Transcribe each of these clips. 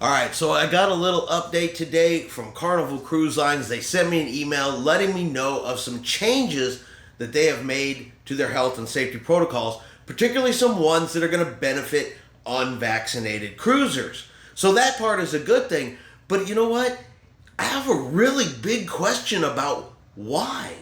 All right, so I got a little update today from Carnival Cruise Lines. They sent me an email letting me know of some changes that they have made to their health and safety protocols, particularly some ones that are going to benefit unvaccinated cruisers. So that part is a good thing, but you know what? I have a really big question about why.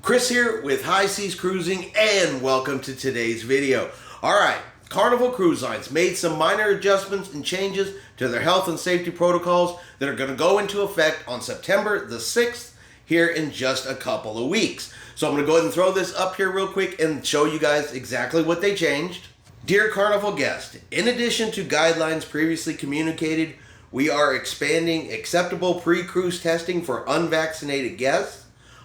Chris here with High Seas Cruising, and welcome to today's video. Alright, Carnival Cruise Lines made some minor adjustments and changes to their health and safety protocols that are going to go into effect on September the 6th here in just a couple of weeks. So I'm going to go ahead and throw this up here real quick and show you guys exactly what they changed. Dear Carnival guest, in addition to guidelines previously communicated, we are expanding acceptable pre-cruise testing for unvaccinated guests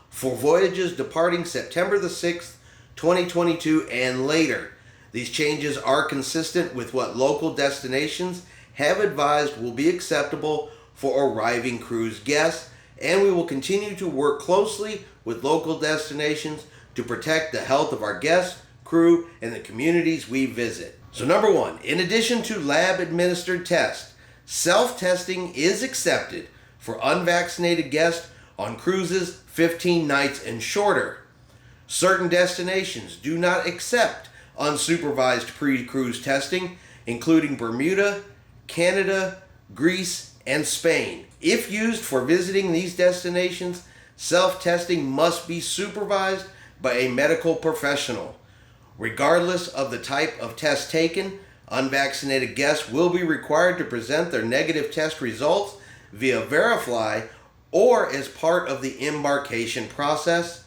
for voyages departing September the 6th, 2022 and later. These changes are consistent with what local destinations have advised will be acceptable for arriving cruise guests, and we will continue to work closely with local destinations to protect the health of our guests, crew, and the communities we visit. So number one, in addition to lab-administered tests, self-testing is accepted for unvaccinated guests on cruises 15 nights and shorter. Certain destinations do not accept unsupervised pre-cruise testing, including Bermuda, Canada, Greece, and Spain. If used for visiting these destinations, self-testing must be supervised by a medical professional. Regardless of the type of test taken, unvaccinated guests will be required to present their negative test results via Verify or as part of the embarkation process.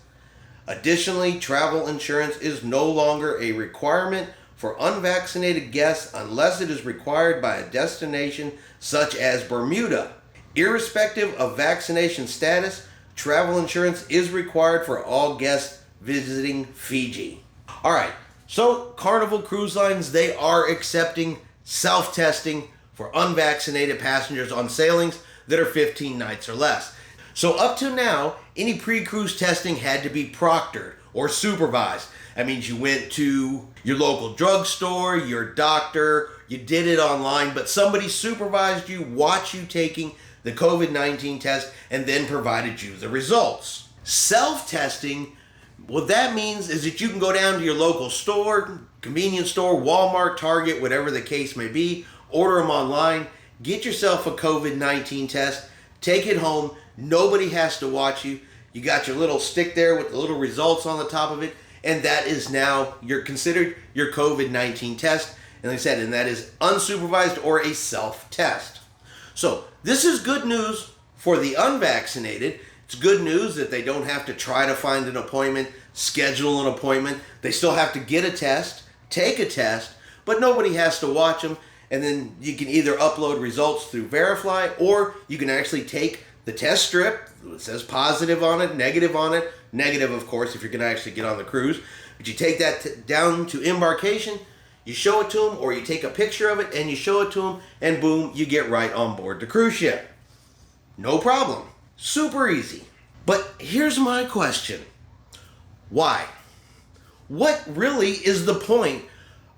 Additionally, travel insurance is no longer a requirement for unvaccinated guests unless it is required by a destination such as Bermuda. Irrespective of vaccination status, travel insurance is required for all guests visiting Fiji. All right, so Carnival Cruise Lines, they are accepting self-testing for unvaccinated passengers on sailings that are 15 nights or less. So up to now, any pre-cruise testing had to be proctored or supervised. That means you went to your local drugstore, your doctor, you did it online, but somebody supervised you, watched you taking the COVID-19 test, and then provided you the results. Self-testing, what that means is that you can go down to your local store, convenience store, Walmart, Target, whatever the case may be, order them online, get yourself a COVID-19 test, take it home. Nobody has to watch you. You got your little stick there with the little results on the top of it, and that is now considered your COVID-19 test. And like I said, and that is unsupervised or a self-test. So this is good news for the unvaccinated. It's good news that they don't have to try to find an appointment, schedule an appointment. They still have to get a test, take a test, but nobody has to watch them. And then you can either upload results through Verify, or you can actually take the test strip. It says positive on it, negative on it. Negative, of course, if you're going to actually get on the cruise. But you take that down to embarkation, you show it to them, or you take a picture of it and you show it to them, and boom, you get right on board the cruise ship. No problem. Super easy. But here's my question. Why? What really is the point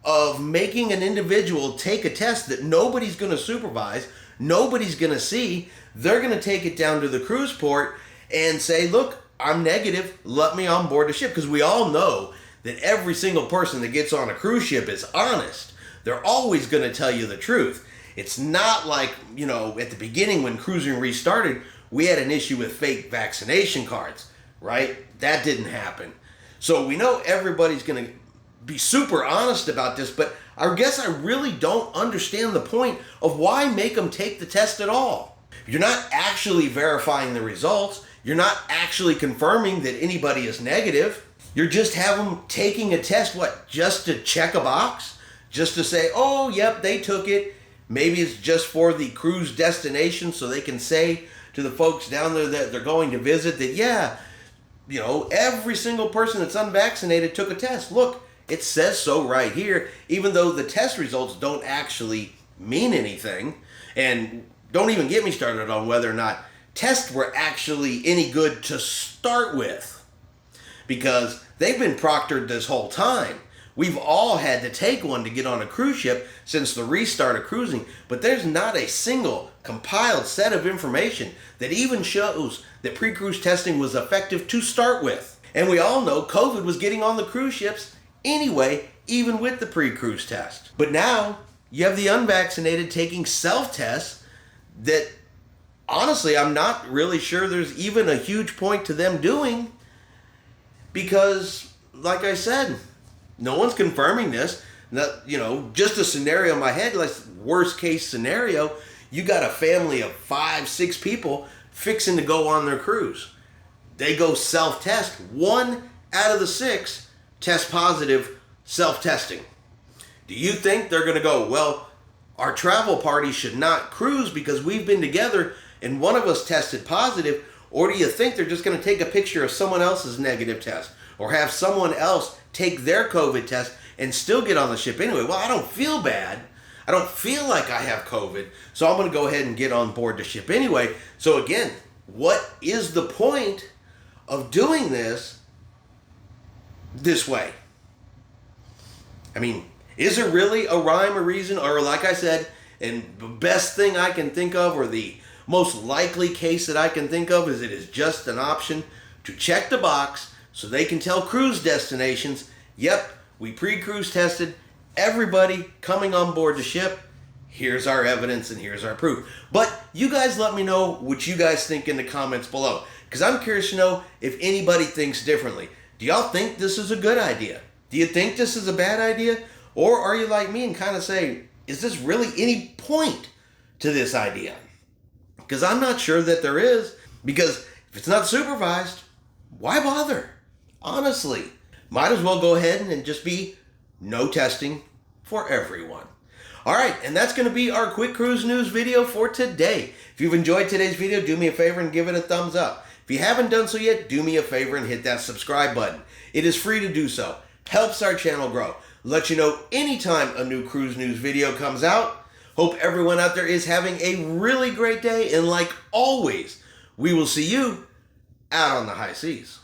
of making an individual take a test that nobody's going to supervise, nobody's going to see? They're going to take it down to the cruise port and say, look, I'm negative, let me on board the ship. Because we all know that every single person that gets on a cruise ship is honest. They're always going to tell you the truth. It's not like, at the beginning when cruising restarted, we had an issue with fake vaccination cards, right? That didn't happen. So we know everybody's going to be super honest about this, but I guess I really don't understand the point of why make them take the test at all. You're not actually verifying the results. You're not actually confirming that anybody is negative. You're just having them taking a test, just to check a box? Just to say, oh, yep, they took it. Maybe it's just for the cruise destination so they can say to the folks down there that they're going to visit that, yeah, every single person that's unvaccinated took a test. Look, it says so right here, even though the test results don't actually mean anything. And don't even get me started on whether or not tests were actually any good to start with, because they've been proctored this whole time. We've all had to take one to get on a cruise ship since the restart of cruising, but there's not a single compiled set of information that even shows that pre-cruise testing was effective to start with. And we all know COVID was getting on the cruise ships anyway, even with the pre-cruise test. But now you have the unvaccinated taking self-tests that honestly I'm not really sure there's even a huge point to them doing, because like I said, no one's confirming this. Just a scenario in my head, like worst case scenario, you got a family of 5, 6 people fixing to go on their cruise. They go self-test. 1 out of the 6 test positive self-testing. Do you think they're going to go, well, our travel party should not cruise because we've been together and one of us tested positive? Or do you think they're just going to take a picture of someone else's negative test or have someone else take their COVID test and still get on the ship anyway? Well, I don't feel bad. I don't feel like I have COVID, so I'm going to go ahead and get on board the ship anyway. So again, what is the point of doing this way? I mean, is there really a rhyme or reason? Or like I said, and the best thing I can think of, or the most likely case that I can think of, is it is just an option to check the box so they can tell cruise destinations, yep, we pre-cruise tested everybody coming on board the ship. Here's our evidence and here's our proof. But you guys let me know what you guys think in the comments below, because I'm curious to know if anybody thinks differently. Do y'all think this is a good idea? Do you think this is a bad idea? Or are you like me and kind of say, is this really any point to this idea? Because I'm not sure that there is, because if it's not supervised, why bother? Honestly, might as well go ahead and just be no testing for everyone. All right, and that's going to be our quick cruise news video for today. If you've enjoyed today's video, do me a favor and give it a thumbs up. If you haven't done so yet, do me a favor and hit that subscribe button. It is free to do so. Helps our channel grow. Let you know anytime a new cruise news video comes out. Hope everyone out there is having a really great day, and like always, we will see you out on the high seas.